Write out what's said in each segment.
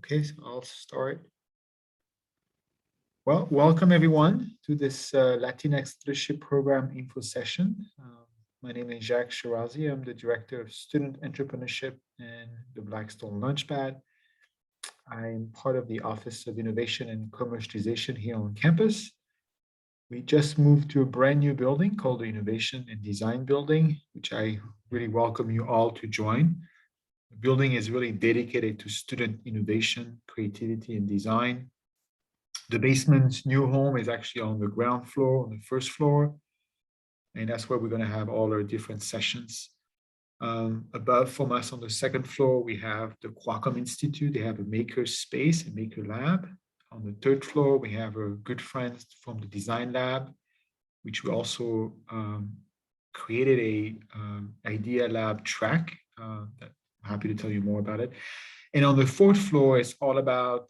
Okay, so I'll start. Well, welcome everyone to this Latinx Leadership Program info session. My name is Jacques Shirazi. I'm the Director of Student Entrepreneurship and the Blackstone Launchpad. I'm part of the Office of Innovation and Commercialization here on campus. We just moved to a brand new building called the Innovation and Design Building, which I really welcome you all to join. The building is really dedicated to student innovation, creativity, and design. The basement's new home is actually on the ground floor, on the first floor. And that's where we're going to have all our different sessions. Above from us on the second floor, we have the Qualcomm Institute. They have a maker space, a maker lab. On the third floor, we have our good friends from the design lab, which we also created a idea lab track that I'm happy to tell you more about it. And on the fourth floor, it's all about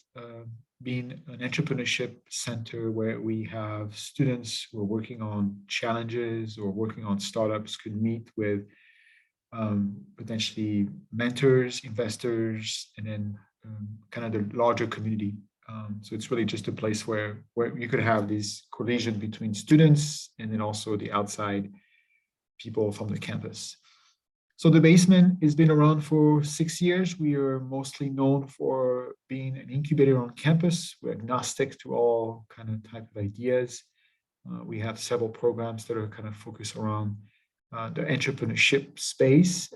being an entrepreneurship center where we have students who are working on challenges or working on startups could meet with potentially mentors, investors, and then kind of the larger community. So it's really just a place where you could have this collision between students and then also the outside people from the campus. So the basement has been around for 6 years. We are mostly known for being an incubator on campus. We're agnostic to all kind of type of ideas. We have several programs that are kind of focused around the entrepreneurship space,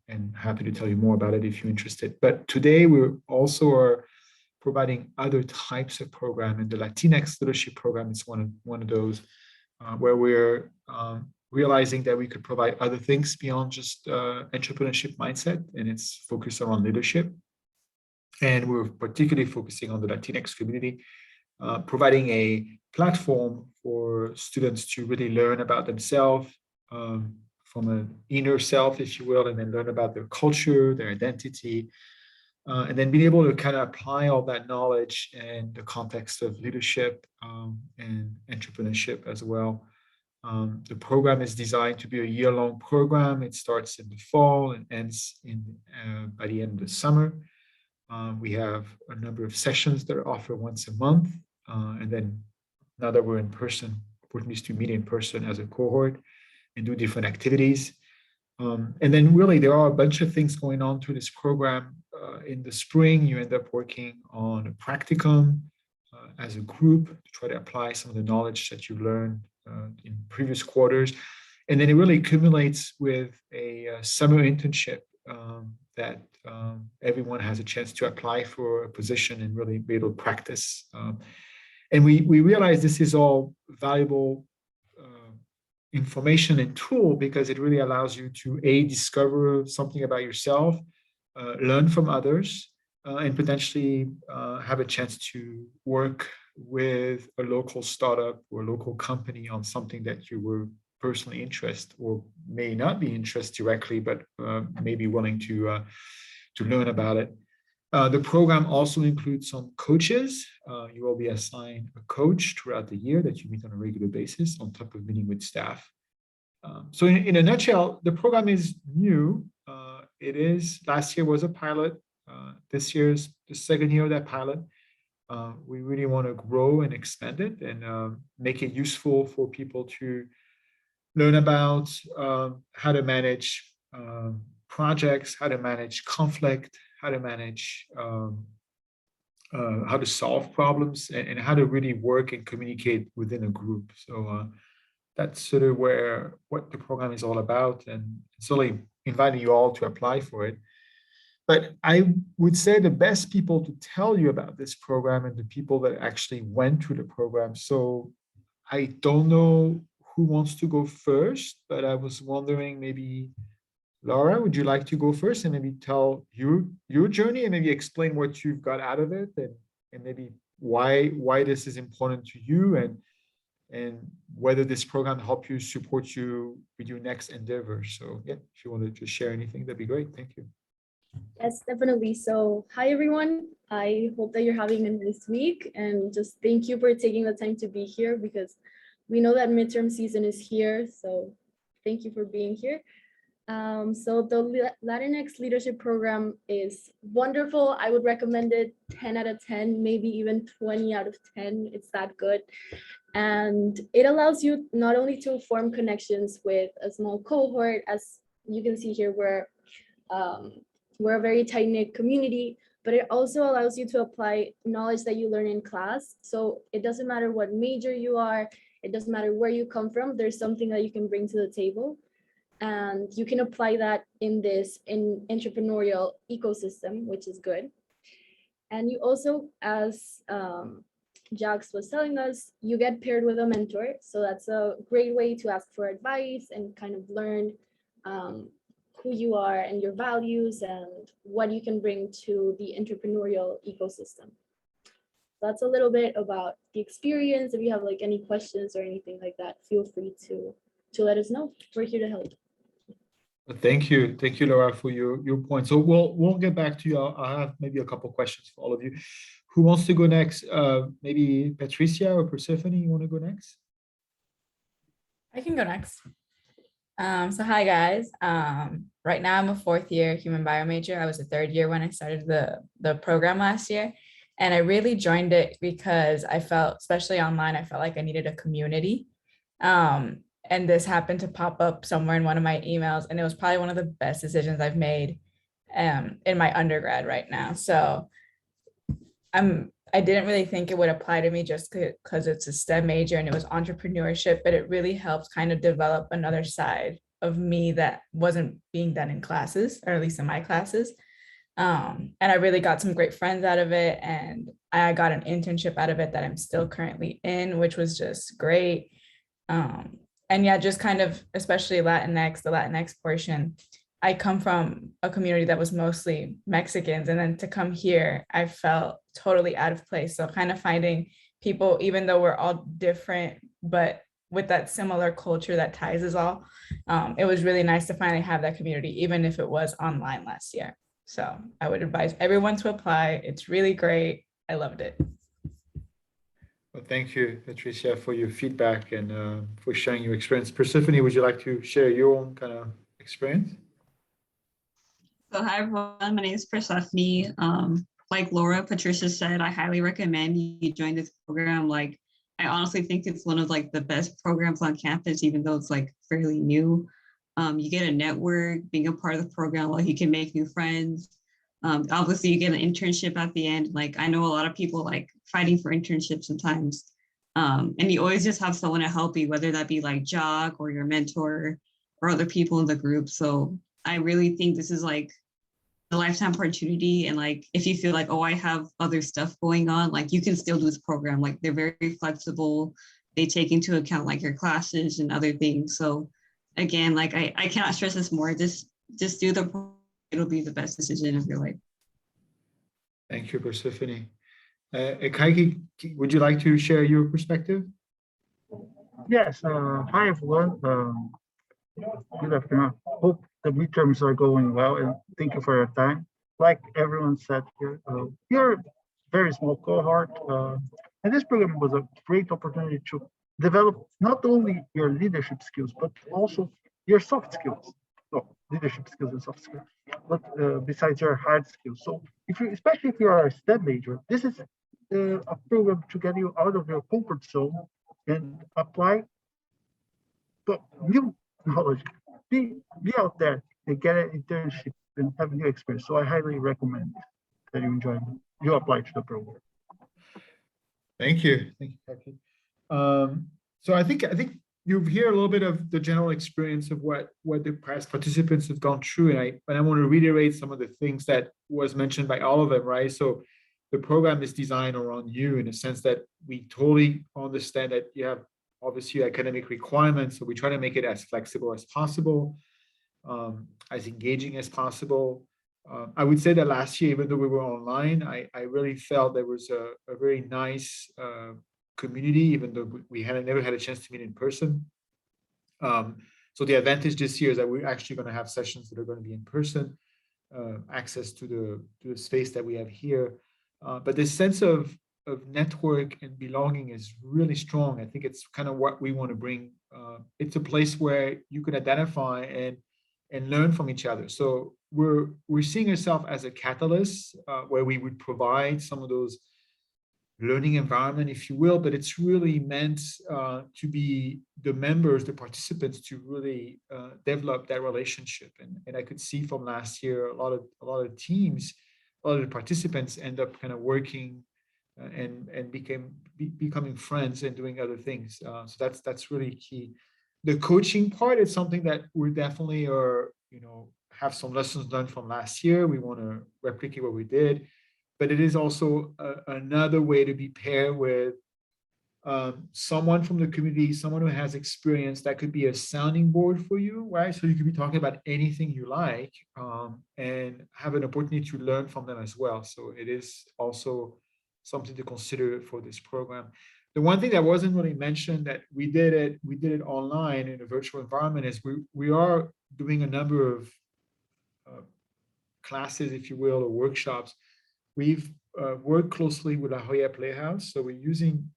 and happy to tell you more about it if you're interested. But today we also are providing other types of program, and the Latinx Leadership Program is one of those where we're realizing that we could provide other things beyond just entrepreneurship mindset, and it's focused around leadership. And we're particularly focusing on the Latinx community, providing a platform for students to really learn about themselves from an inner self, if you will, and then learn about their culture, their identity, and then being able to kind of apply all that knowledge in the context of leadership and entrepreneurship as well. The program is designed to be a year-long program. It starts in the fall and ends by the end of the summer. We have a number of sessions that are offered once a month. And then now that we're in person, opportunities to meet in person as a cohort and do different activities. And then really there are a bunch of things going on through this program. In the spring, you end up working on a practicum as a group to try to apply some of the knowledge that you learned in previous quarters. And then it really accumulates with a summer internship that everyone has a chance to apply for a position and really be able to practice. And we realize this is all valuable information and tool because it really allows you to discover something about yourself, learn from others, and potentially have a chance to work with a local startup or a local company on something that you were personally interested or may not be interested directly, but may be willing to learn about it. The program also includes some coaches. You will be assigned a coach throughout the year that you meet on a regular basis on top of meeting with staff. So in a nutshell, the program is new. Last year was a pilot. This year's the second year of that pilot. We really want to grow and expand it and make it useful for people to learn about how to manage projects, how to manage conflict, how to manage how to solve problems, and how to really work and communicate within a group. So that's sort of what the program is all about, and it's really inviting you all to apply for it. But I would say the best people to tell you about this program and the people that actually went through the program. So I don't know who wants to go first, but I was wondering maybe, Laura, would you like to go first and maybe tell your journey and maybe explain what you've got out of it and maybe why this is important to you and whether this program helped you support you with your next endeavor. So yeah, if you want to just share anything, that'd be great. Thank you. Yes, definitely. So hi, everyone. I hope that you're having a nice week, and just thank you for taking the time to be here because we know that midterm season is here. So thank you for being here. So the Latinx leadership program is wonderful. I would recommend it 10 out of 10, maybe even 20 out of 10. It's that good. And it allows you not only to form connections with a small cohort, as you can see here, we're a very tight-knit community, but it also allows you to apply knowledge that you learn in class. So it doesn't matter what major you are, it doesn't matter where you come from, there's something that you can bring to the table. And you can apply that in this entrepreneurial ecosystem, which is good. And you also, as Jax was telling us, you get paired with a mentor. So that's a great way to ask for advice and kind of learn who you are and your values and what you can bring to the entrepreneurial ecosystem. That's a little bit about the experience. If you have like any questions or anything like that, feel free to let us know. We're here to help. Thank you, Laura, for your point. So we'll get back to you. I'll have maybe a couple questions for all of you. Who wants to go next? Maybe Patricia or Persephone, you want to go next? I can go next. So hi guys. Right now I'm a fourth year human bio major. I was a third year when I started the program last year. And I really joined it because I felt, especially online, I felt like I needed a community. And this happened to pop up somewhere in one of my emails. And it was probably one of the best decisions I've made in my undergrad right now. So I didn't really think it would apply to me just because it's a STEM major and it was entrepreneurship, but it really helped kind of develop another side of me that wasn't being done in classes, or at least in my classes. And I really got some great friends out of it. And I got an internship out of it that I'm still currently in, which was just great. And yeah, just kind of, especially the Latinx portion, I come from a community that was mostly Mexicans. And then to come here, I felt totally out of place. So kind of finding people, even though we're all different, but with that similar culture that ties us all, it was really nice to finally have that community, even if it was online last year. So I would advise everyone to apply. It's really great. I loved it. Well, thank you, Patricia, for your feedback and for sharing your experience. Persephone, would you like to share your own kind of experience? So hi everyone, my name is Persephone. Like Laura, Patricia said, I highly recommend you join this program. Like, I honestly think it's one of like the best programs on campus, even though it's like fairly new. You get a network, being a part of the program, like you can make new friends. Obviously you get an internship at the end. Like I know a lot of people like fighting for internships sometimes. And you always just have someone to help you, whether that be like Jock or your mentor or other people in the group. So I really think this is like a lifetime opportunity. And like, if you feel like, oh, I have other stuff going on, like you can still do this program. Like they're very flexible. They take into account like your classes and other things. So again, like I cannot stress this more. Just do the program. It'll be the best decision of your life. Thank you, Persephone. Kaiki, would you like to share your perspective? Yes. Hi, everyone. Good afternoon. Hope the midterms are going well, and thank you for your time. Like everyone said here, you're a very small cohort, and this program was a great opportunity to develop not only your leadership skills, but also your soft skills. So leadership skills and soft skills, but besides your hard skills. So especially if you are a STEM major, this is a program to get you out of your comfort zone and apply new knowledge. Be out there and get an internship and have a new experience. So I highly recommend that you apply to the program. Thank you, Kaki. So I think you hear a little bit of the general experience of what the past participants have gone through, and I want to reiterate some of the things that was mentioned by all of them, right? So the program is designed around you in the sense that we totally understand that you have obviously academic requirements, so we try to make it as flexible as possible, as engaging as possible. I would say that last year, even though we were online, I really felt there was a very nice community, even though we never had a chance to meet in person. So the advantage this year is that we're actually going to have sessions that are going to be in person, access to the space that we have here. But this sense of network and belonging is really strong. I think it's kind of what we want to bring. It's a place where you can identify and and learn from each other. So we're seeing ourselves as a catalyst where we would provide some of those learning environment, if you will, but it's really meant to be the members, the participants, to really develop that relationship. And I could see from last year, a lot of teams, a lot of the participants end up kind of working and becoming friends and doing other things. So that's really key. The coaching part is something that we definitely are, have some lessons learned from last year. We want to replicate what we did, but it is also another way to be paired with someone from the community, someone who has experience that could be a sounding board for you, right? So you could be talking about anything you like and have an opportunity to learn from them as well. So it is also something to consider for this program. The one thing that wasn't really mentioned that we did it online in a virtual environment is we are doing a number of classes, if you will, or workshops. We've worked closely with La Jolla Playhouse. So we're using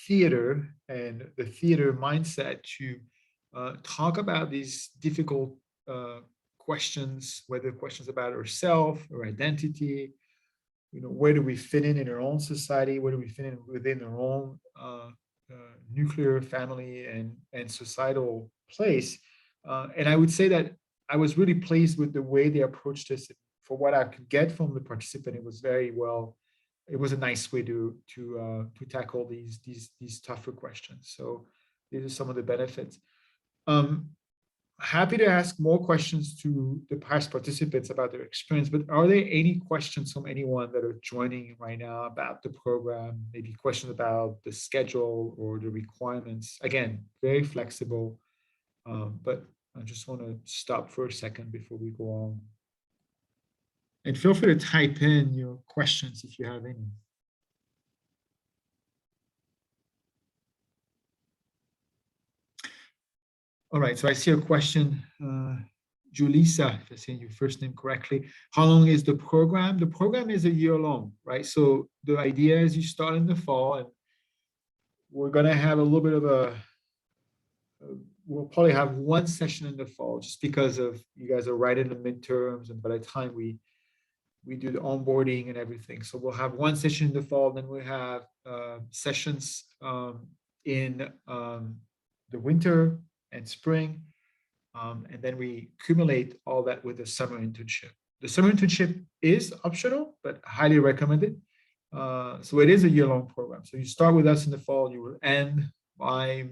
theater and the theater mindset to talk about these difficult questions, whether questions about ourselves or identity, where do we fit in our own society, where do we fit in within our own nuclear family and societal place. And I would say that I was really pleased with the way they approached this. For what I could get from the participant, it was very well. It was a nice way to tackle these tougher questions. So these are some of the benefits. Happy to ask more questions to the past participants about their experience, but are there any questions from anyone that are joining right now about the program? Maybe questions about the schedule or the requirements? Again, very flexible, but I just want to stop for a second before we go on. And feel free to type in your questions if you have any. All right, so I see a question, Julissa, if I say your first name correctly. How long is the program? The program is a year long, right? So the idea is you start in the fall, and we're gonna have a little bit of we'll probably have one session in the fall, just because of you guys are right in the midterms, and by the time we do the onboarding and everything. So we'll have one session in the fall, then we have sessions in the winter and spring. And then we accumulate all that with the summer internship. The summer internship is optional, but highly recommended. So it is a year-long program. So you start with us in the fall, you will end by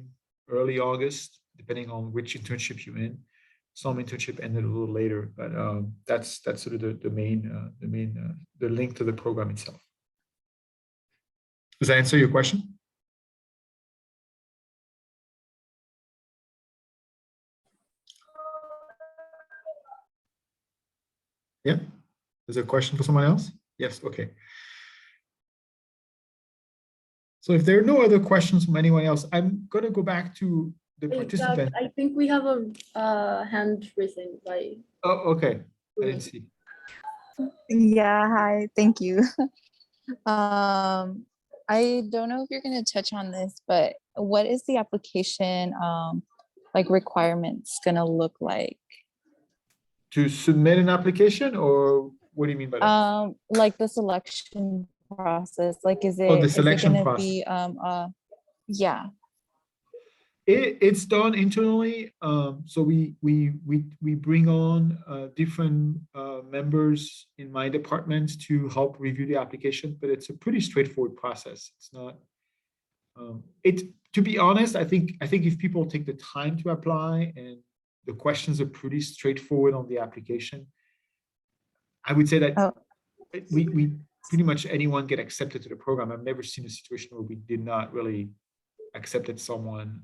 early August, depending on which internship you're in. Some internship ended a little later, but that's sort of the main the link to the program itself. Does that answer your question? Yeah. There's a question for someone else? Yes. Okay. So if there are no other questions from anyone else, I'm going to go back to the participant. I think we have a hand risen by. Oh, okay. I didn't see. Yeah, hi, thank you. I don't know if you're going to touch on this, but what is the application like requirements going to look like? To submit an application, or what do you mean by that? Like the selection process, like is it, the selection is it gonna process. be yeah. It's done internally. So we bring on different members in my department to help review the application, but it's a pretty straightforward process. It's not. To be honest, I think if people take the time to apply and the questions are pretty straightforward on the application, I would say that we pretty much anyone get accepted to the program. I've never seen a situation where we did not really accepted someone.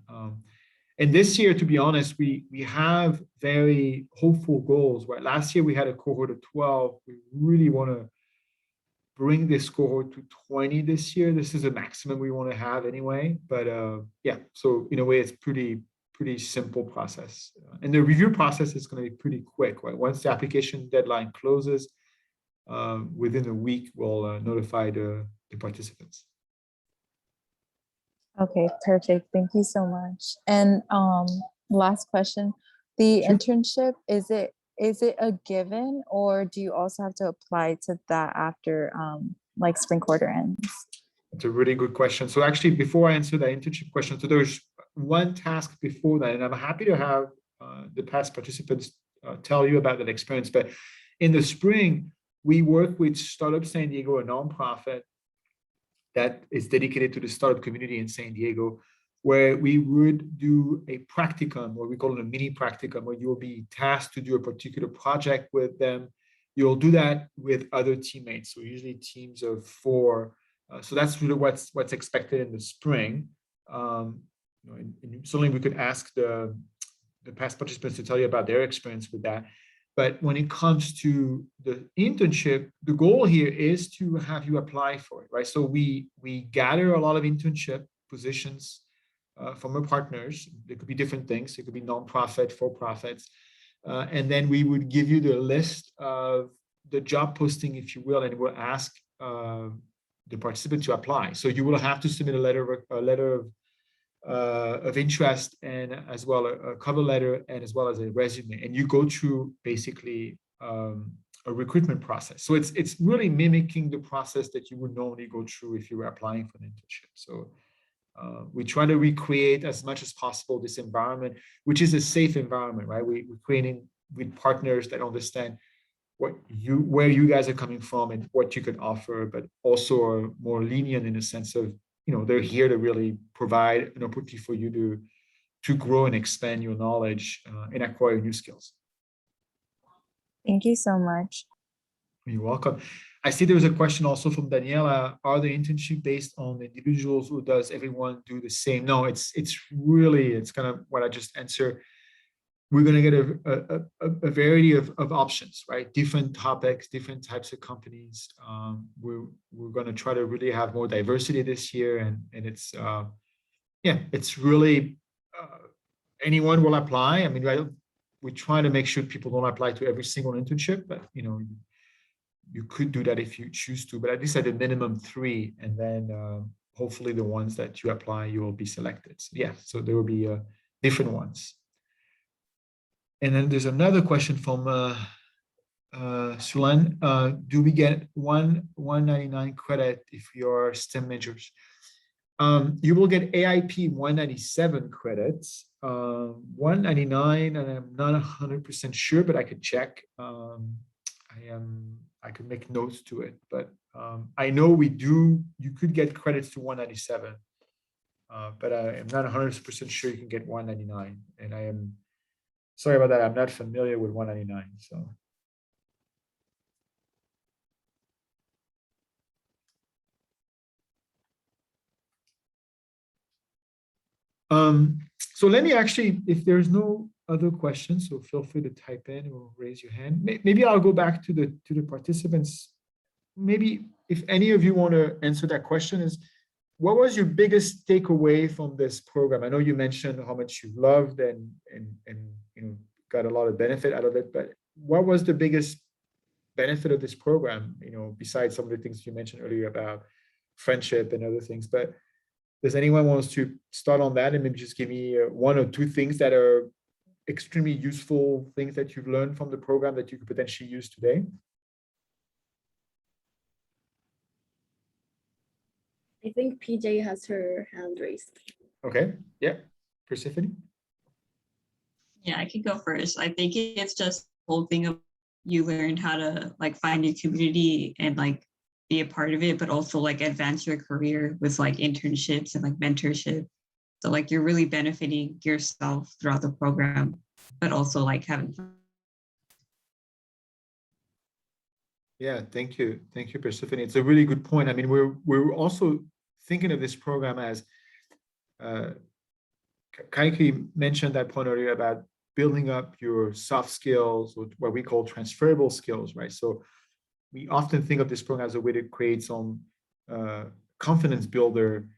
And this year, to be honest, we have very hopeful goals. Right? Last year we had a cohort of 12. We really want to bring this cohort to 20 this year. This is a maximum we want to have anyway. But yeah, so in a way, it's pretty simple process. And the review process is going to be pretty quick. Right? Once the application deadline closes, within a week, we'll notify the participants. Okay, perfect. Thank you so much. And last question, The Sure. internship, is it a given, or do you also have to apply to that after like spring quarter ends? It's a really good question. So actually, before I answer the internship question, so there's one task before that, and I'm happy to have the past participants tell you about that experience. But in the spring, we work with Startup San Diego, a nonprofit that is dedicated to the startup community in San Diego, where we would do a practicum, or we call it a mini practicum, where you'll be tasked to do a particular project with them. You'll do that with other teammates, so usually teams of 4. So that's really what's expected in the spring. And certainly we could ask the past participants to tell you about their experience with that. But when it comes to the internship, the goal here is to have you apply for it, right? So we gather a lot of internship positions from our partners. There could be different things. It could be nonprofit, for-profits. And then we would give you the list of the job posting, if you will, and we'll ask the participant to apply. So you will have to submit a letter of interest, and as well a cover letter, and as well as a resume, and you go through basically a recruitment process. So it's really mimicking the process that you would normally go through if you were applying for an internship. So we try to recreate as much as possible this environment, which is a safe environment, right? We're creating with partners that understand where you guys are coming from and what you can offer, but also are more lenient in the sense of, they're here to really provide an opportunity for you to grow and expand your knowledge and acquire new skills. Thank you so much. You're welcome. I see there was a question also from Daniela. Are the internship based on individuals, or does everyone do the same? No, it's kind of what I just answered. We're going to get a variety of options, right? Different topics, different types of companies. We're going to try to really have more diversity this year, and it's really anyone will apply. I mean, we try to make sure people don't apply to every single internship, but you could do that if you choose to, but at least at a minimum 3, and then hopefully the ones that you apply, you will be selected. So there will be different ones. And then there's another question from Sulan. Do we get 199 credit if you're STEM majors? You will get AIP 197 credits, 199, and I'm not 100% sure, but I could check. I could make notes to it, but I know you could get credits to 197, but I am not 100% sure you can get 199, and I am sorry about that. I'm not familiar with 199, so. So let me actually, if there's no other questions, so feel free to type in or raise your hand. Maybe I'll go back to the participants. Maybe if any of you want to answer that question, is what was your biggest takeaway from this program? I know you mentioned how much you loved and got a lot of benefit out of it, but what was the biggest benefit of this program, besides some of the things you mentioned earlier about friendship and other things? But does anyone wants to start on that and maybe just give me 1 or 2 things that are extremely useful things that you've learned from the program that you could potentially use today? I think PJ has her hand raised. Okay, yeah, Persephone? Yeah, I could go first. I think it's just the whole thing of you learned how to find your community and be a part of it, but also advance your career with internships and mentorship. So you're really benefiting yourself throughout the program, but also having fun. Yeah, thank you, Persephone. It's a really good point. I mean, we're also thinking of this program as Kaiki mentioned that point earlier about building up your soft skills, or what we call transferable skills, right? So we often think of this program as a way to create some confidence builder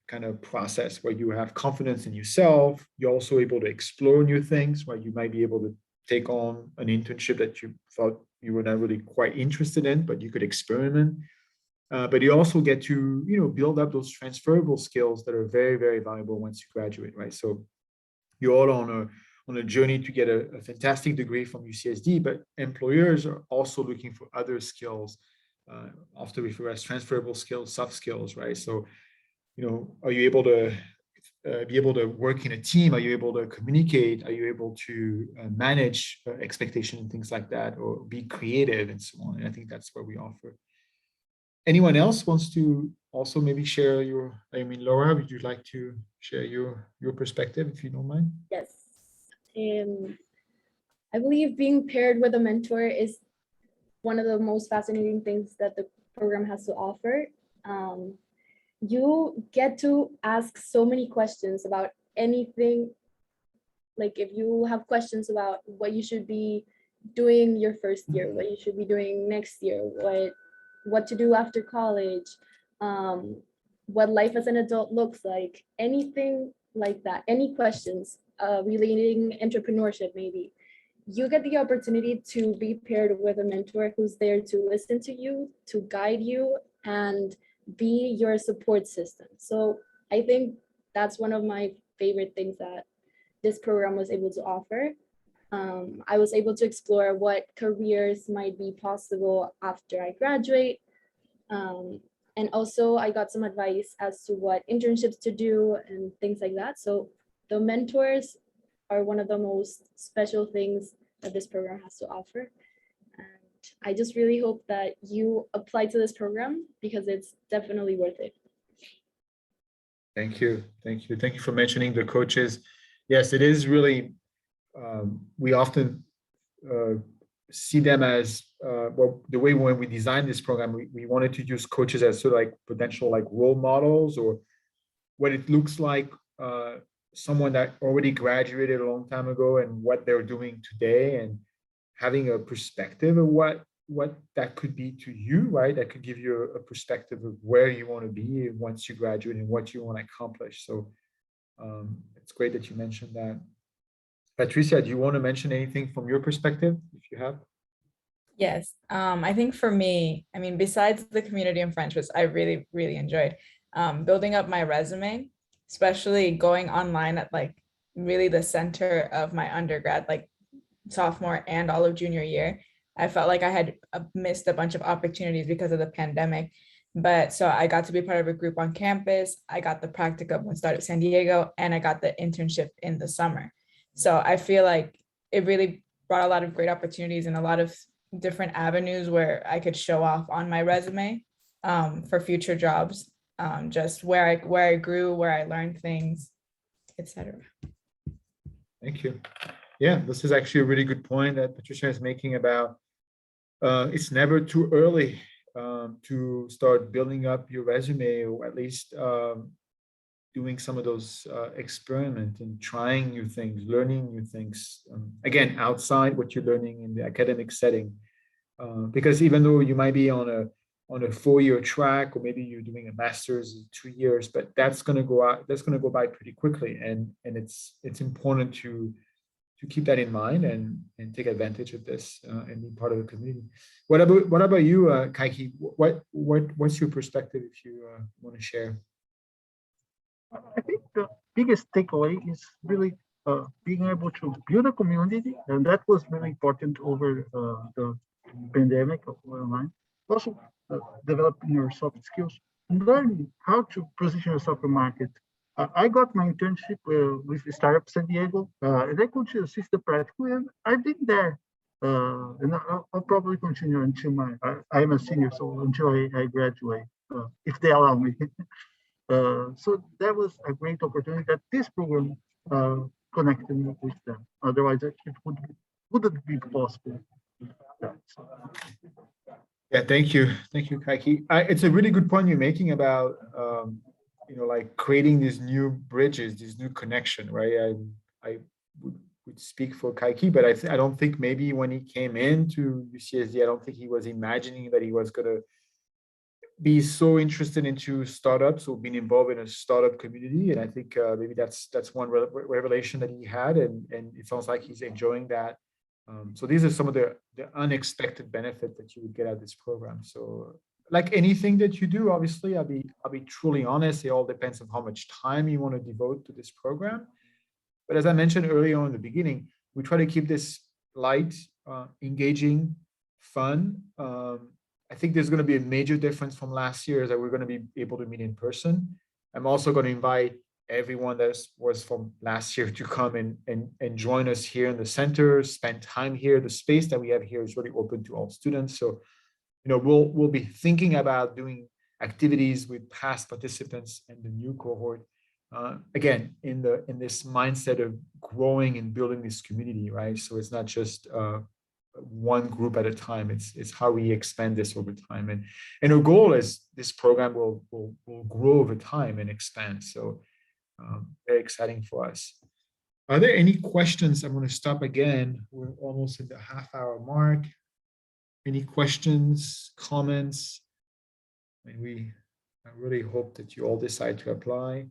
kind of process where you have confidence in yourself. You're also able to explore new things, where you might be able to take on an internship that you thought you were not really quite interested in, but you could experiment. But you also get to, build up those transferable skills that are very, very valuable once you graduate, right? So you're all on a journey to get a fantastic degree from UCSD, but employers are also looking for other skills, often referred as transferable skills, soft skills, right? So, are you able to be able to work in a team? Are you able to communicate? Are you able to manage expectation and things like that, or be creative and so on? And I think that's what we offer. Anyone else wants to also maybe share Laura, would you like to share your perspective, if you don't mind? Yes. I believe being paired with a mentor is one of the most fascinating things that the program has to offer. You get to ask so many questions about anything. Like if you have questions about what you should be doing your first year, what you should be doing next year, what to do after college, what life as an adult looks like, anything like that, any questions relating entrepreneurship maybe, you get the opportunity to be paired with a mentor who's there to listen to you, to guide you, and be your support system. So I think that's one of my favorite things that this program was able to offer. I was able to explore what careers might be possible after I graduate. And also I got some advice as to what internships to do and things like that. So the mentors are one of the most special things that this program has to offer. And I just really hope that you apply to this program because it's definitely worth it. Thank you. Thank you. Thank you for mentioning the coaches. Yes, it is really, we often see them as, the way when we designed this program, we wanted to use coaches as sort of like potential like role models, or what it looks like, someone that already graduated a long time ago and what they're doing today, and having a perspective of what that could be to you, right? That could give you a perspective of where you want to be once you graduate and what you want to accomplish. So it's great that you mentioned that. Patricia, do you want to mention anything from your perspective, if you have? Yes, I think for me, I mean, besides the community and friendships, I really, really enjoyed building up my resume, especially going online at like really the center of my undergrad, like sophomore and all of junior year. I felt like I had missed a bunch of opportunities because of the pandemic. But so I got to be part of a group on campus. I got the practicum when I started San Diego, and I got the internship in the summer. So I feel like it really brought a lot of great opportunities and a lot of different avenues where I could show off on my resume for future jobs, just where I grew, where I learned things, etc. Thank you. Yeah, this is actually a really good point that Patricia is making about it's never too early to start building up your resume, or at least doing some of those experiments and trying new things, learning new things, again, outside what you're learning in the academic setting. Because even though you might be on a 4-year track, or maybe you're doing a master's in 2 years, but that's going to go by pretty quickly, and it's important to keep that in mind and take advantage of this and be part of the community. What about you, Kaiki? What's your perspective, if you want to share? I think the biggest takeaway is really being able to build a community, and that was really important over the pandemic online. Also, developing your soft skills and learning how to position yourself in the market. I got my internship with Startup San Diego, and I could assist the practical, and I've been there. And I'll probably continue until I'm a senior, so until I graduate, if they allow me. So that was a great opportunity that this program connected me with them. Otherwise, it wouldn't be possible. Yeah, thank you, Kaiki. It's a really good point you're making about like creating these new bridges, these new connection, right? I would speak for Kaiki, but I don't think maybe when he came into UCSD, I don't think he was imagining that he was going to be so interested into startups or being involved in a startup community. And I think maybe that's one revelation that he had, and it sounds like he's enjoying that. So these are some of the unexpected benefit that you would get out of this program. So like anything that you do, obviously, I'll be truly honest. It all depends on how much time you want to devote to this program. But as I mentioned earlier on in the beginning, we try to keep this light, engaging, fun. I think there's going to be a major difference from last year is that we're going to be able to meet in person. I'm also going to invite everyone that was from last year to come and join us here in the center, spend time here. The space that we have here is really open to all students. So, we'll be thinking about doing activities with past participants and the new cohort. Again, in this mindset of growing and building this community, right? So it's not just one group at a time. It's how we expand this over time. And our goal is this program will grow over time and expand. So very exciting for us. Are there any questions? I'm going to stop again. We're almost at the half-hour mark. Any questions, comments? I really hope that you all decide to apply.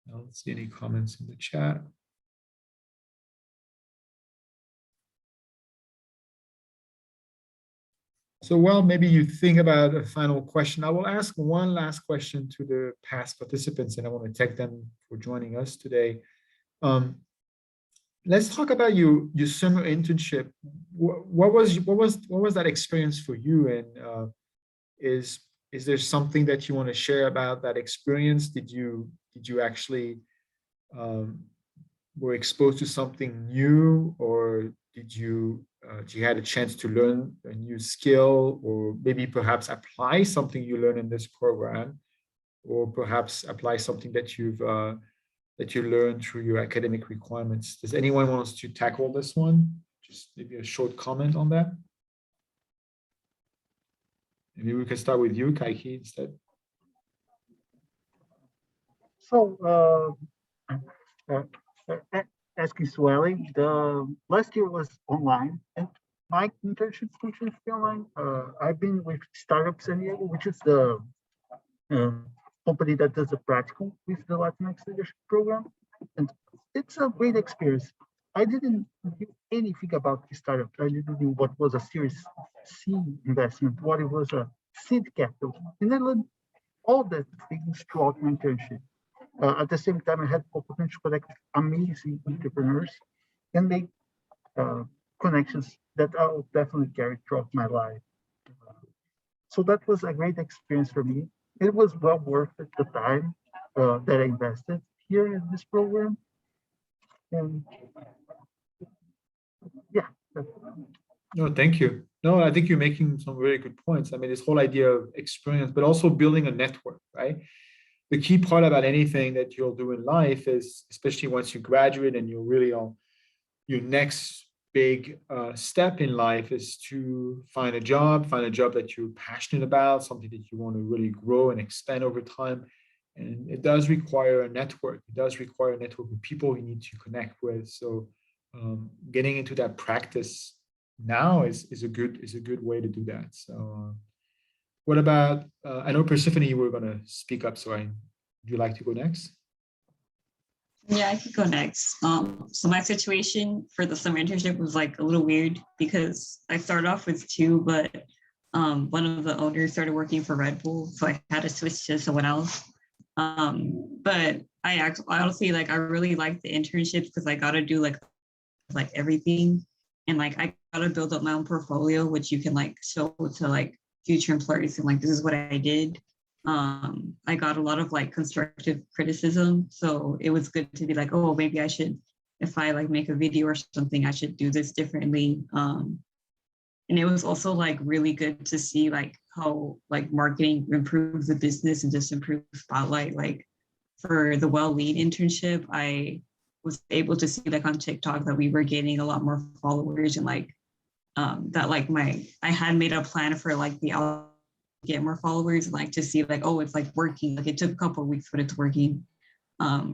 I don't see any comments in the chat. So, well, maybe you think about a final question. I will ask one last question to the past participants, and I want to thank them for joining us today. Let's talk about your summer internship. What was that experience for you? And is there something that you want to share about that experience? Did you actually were exposed to something new, or did you had a chance to learn a new skill, or maybe perhaps apply something you learned in this program, or perhaps apply something that you learned through your academic requirements? Does anyone want us to tackle this one? Just maybe a short comment on that. Maybe we can start with you, Kaiki, instead. So, asking Swelly, the last year was online, and my internship continues to be online. I've been with Startup San Diego, which is the company that does the practical with the Latinx leadership program, and it's a great experience. I didn't know anything about the startup. I didn't know what was a Series C investment, what it was a seed capital, and I learned all that things throughout my internship. At the same time, I had the opportunity to connect with amazing entrepreneurs and make connections that I'll definitely carry throughout my life. So that was a great experience for me. It was well worth it, the time that I invested here in this program. And yeah. No, thank you. No, I think you're making some very good points. I mean, this whole idea of experience, but also building a network, right? The key part about anything that you'll do in life is, especially once you graduate and you're really on your next big step in life, is to find a job that you're passionate about, something that you want to really grow and expand over time. And it does require a network. It does require a network of people you need to connect with. So getting into that practice now is a good way to do that. So what about, I know Persephone, you were going to speak up, so would you like to go next? Yeah, I could go next. So my situation for the summer internship was like a little weird because I started off with two, but one of the owners started working for Red Bull, so I had to switch to someone else. But I honestly, like, I really like the internships because I got to do like everything, and like I got to build up my own portfolio, which you can like show to like future employers and like, this is what I did. I got a lot of like constructive criticism, so it was good to be like, oh, maybe I should, if I like make a video or something, I should do this differently. And it was also like really good to see like how like marketing improves the business and just improves spotlight. Like for the Well Lead internship, I was able to see like on TikTok that we were gaining a lot more followers, and like that like I had made a plan for like the get more followers, and like to see like, oh, it's like working. Like it took a couple of weeks, but it's working.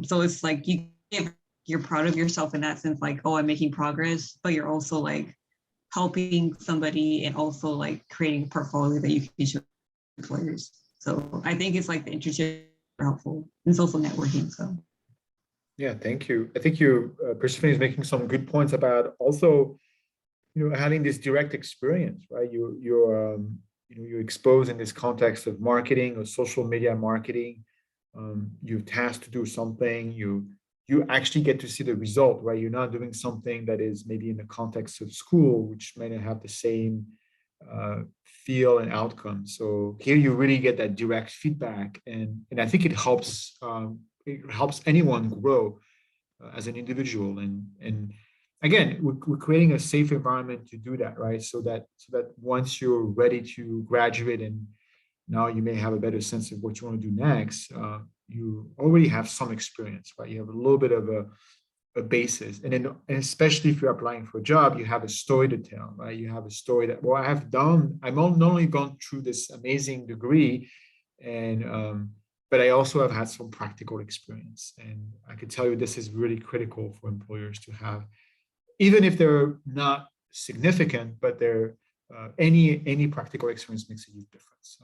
So it's like you're proud of yourself in that sense, like, oh, I'm making progress, but you're also like helping somebody and also like creating a portfolio that you can show employers. So I think it's like the internship are helpful. It's also networking. So yeah, thank you. I think you Persephone is making some good points about also, having this direct experience, right? you're exposed in this context of marketing or social media marketing. You're tasked to do something. You actually get to see the result, right? You're not doing something that is maybe in the context of school, which may not have the same feel and outcome. So here you really get that direct feedback, and I think it helps anyone grow as an individual. And again, we're creating a safe environment to do that, right? So that once you're ready to graduate and now you may have a better sense of what you want to do next, you already have some experience, right? You have a little bit of a basis, and then and especially if you're applying for a job, you have a story to tell, right? You have a story that, well, I've not only gone through this amazing degree, and but I also have had some practical experience, and I could tell you this is really critical for employers to have, even if they're not significant, but they're any practical experience makes a huge difference.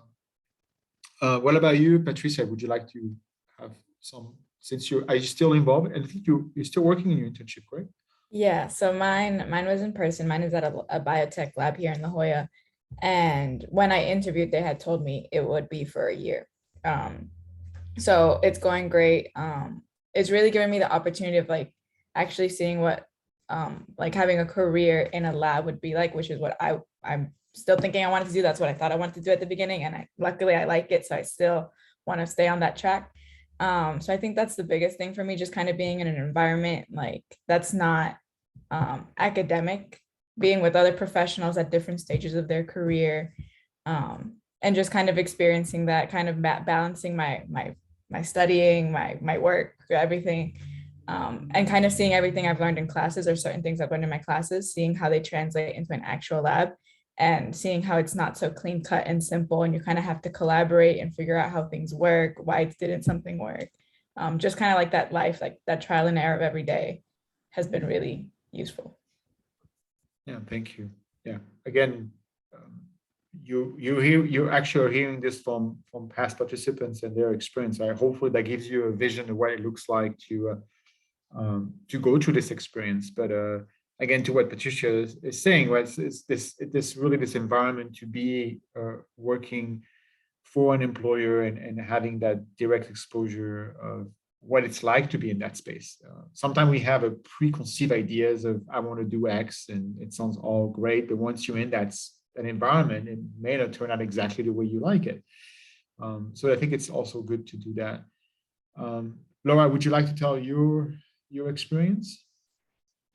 So, what about you, Patricia? Would you like to have some, since are you still involved? And I think you're still working in your internship, right? Yeah, so mine was in person. Mine is at a biotech lab here in La Jolla. And when I interviewed, they had told me it would be for a year. So it's going great. It's really giving me the opportunity of like actually seeing what like having a career in a lab would be like, which is what I'm still thinking I wanted to do. That's what I thought I wanted to do at the beginning. And luckily I like it. So I still want to stay on that track. So I think that's the biggest thing for me, just kind of being in an environment like that's not academic, being with other professionals at different stages of their career, and just kind of experiencing that, kind of balancing my studying, my work, everything, and kind of seeing everything I've learned in classes or certain things I've learned in my classes, seeing how they translate into an actual lab, and seeing how it's not so clean cut and simple, and you kind of have to collaborate and figure out how things work, why didn't something work. Just kind of like that life, like that trial and error of every day has been really useful. Yeah, thank you. Yeah, again, you actually are hearing this from past participants and their experience. Hopefully that gives you a vision of what it looks like to go through this experience. But again, to what Patricia is saying, right, it's this environment to be working for an employer and having that direct exposure of what it's like to be in that space. Sometimes we have a preconceived ideas of I want to do X, and it sounds all great, but once you're in that environment, it may not turn out exactly the way you like it. So I think it's also good to do that. Laura, would you like to tell your experience?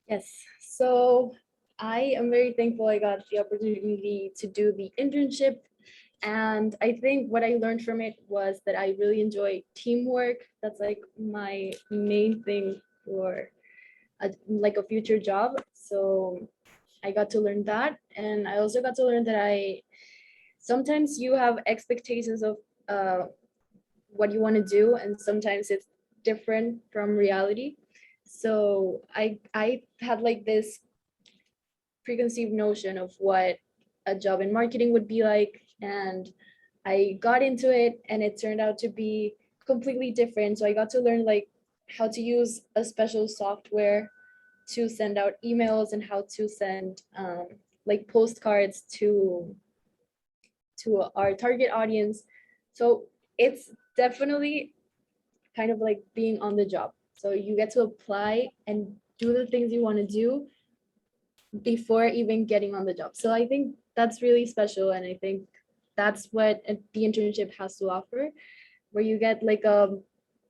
Yes. So I am very thankful I got the opportunity to do the internship. And I think what I learned from it was that I really enjoy teamwork. That's like my main thing for like a future job. So I got to learn that. And I also got to learn that sometimes you have expectations of what you want to do, and sometimes it's different from reality. So I had like this preconceived notion of what a job in marketing would be like, and I got into it and it turned out to be completely different. So I got to learn like how to use a special software to send out emails and how to send like postcards to our target audience. So it's definitely kind of like being on the job. So you get to apply and do the things you want to do before even getting on the job. So I think that's really special. And I think that's what the internship has to offer, where you get like a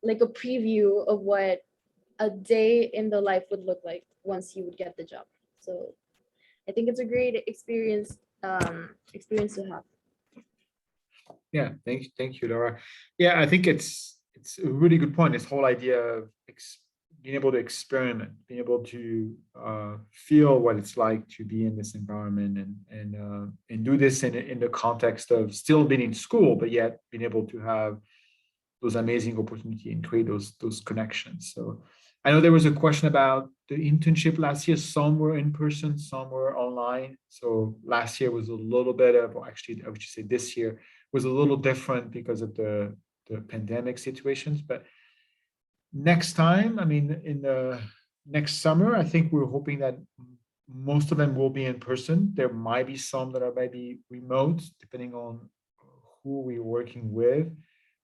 preview of what a day in the life would look like once you would get the job. So I think it's a great experience to have. Yeah, thank you, Laura. Yeah, I think it's a really good point. This whole idea of being able to experiment, being able to feel what it's like to be in this environment, and do this in the context of still being in school, but yet being able to have those amazing opportunities and create those connections. So I know there was a question about the internship last year. Some were in person, some were online. So last year was a little bit of, or actually, I would say this year was a little different because of the pandemic situations. But next time, I mean, in the next summer, I think we're hoping that most of them will be in person. There might be some that are maybe remote, depending on who we're working with.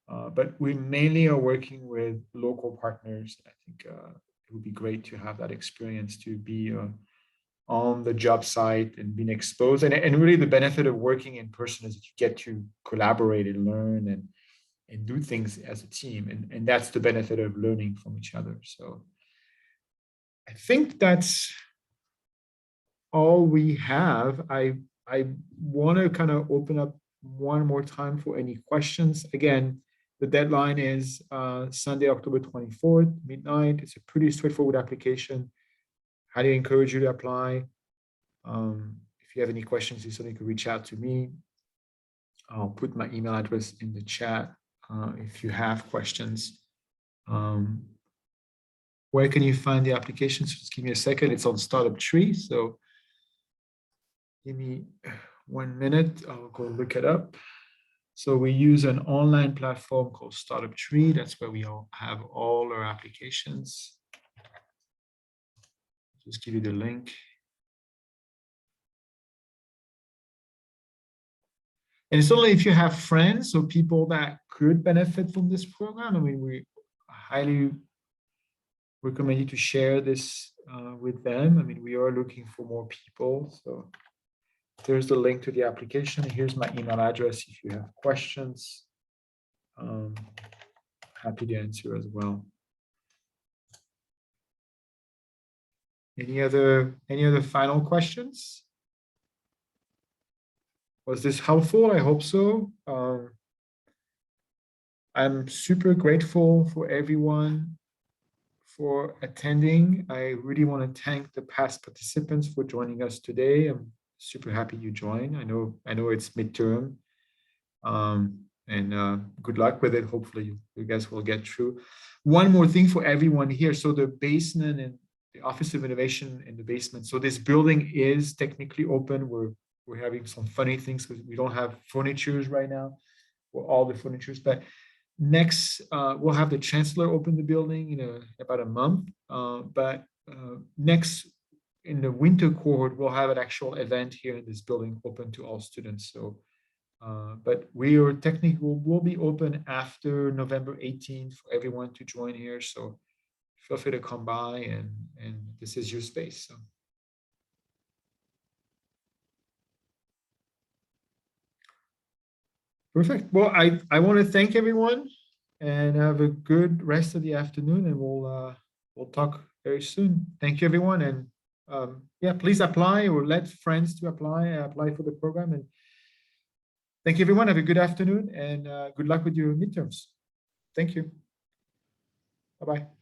But we mainly are working with local partners. I think it would be great to have that experience, to be on the job site and being exposed. And really the benefit of working in person is that you get to collaborate and learn and do things as a team. And that's the benefit of learning from each other. So I think that's all we have. I want to kind of open up one more time for any questions. Again, the deadline is Sunday, October 24th, midnight. It's a pretty straightforward application. Highly encourage you to apply. If you have any questions, you certainly could reach out to me. I'll put my email address in the chat if you have questions. Where can you find the applications? Just give me a second. It's on Startup Tree. So give me 1 minute. I'll go look it up. So we use an online platform called Startup Tree. That's where we all have all our applications. Just give you the link. And it's only if you have friends or people that could benefit from this program. I mean, we highly recommend you to share this with them. I mean, we are looking for more people. So there's the link to the application. Here's my email address if you have questions. Happy to answer as well. Any other final questions? Was this helpful? I hope so. I'm super grateful for everyone for attending. I really want to thank the past participants for joining us today. I'm super happy you joined. I know it's midterm, and good luck with it. Hopefully you guys will get through. One more thing for everyone here. So the basement and the Office of Innovation in the basement. So this building is technically open. We're having some funny things because we don't have furnitures right now, or all the furnitures. But next, we'll have the chancellor open the building in about a month. But next, in the winter cohort, we'll have an actual event here in this building open to all students. So, but we are technically will be open after November 18th for everyone to join here. So feel free to come by, and this is your space. So. Perfect. Well, I want to thank everyone and have a good rest of the afternoon, and we'll talk very soon. Thank you, everyone. And yeah, please apply or let friends to apply for the program. And thank you, everyone. Have a good afternoon and good luck with your midterms. Thank you. Bye-bye.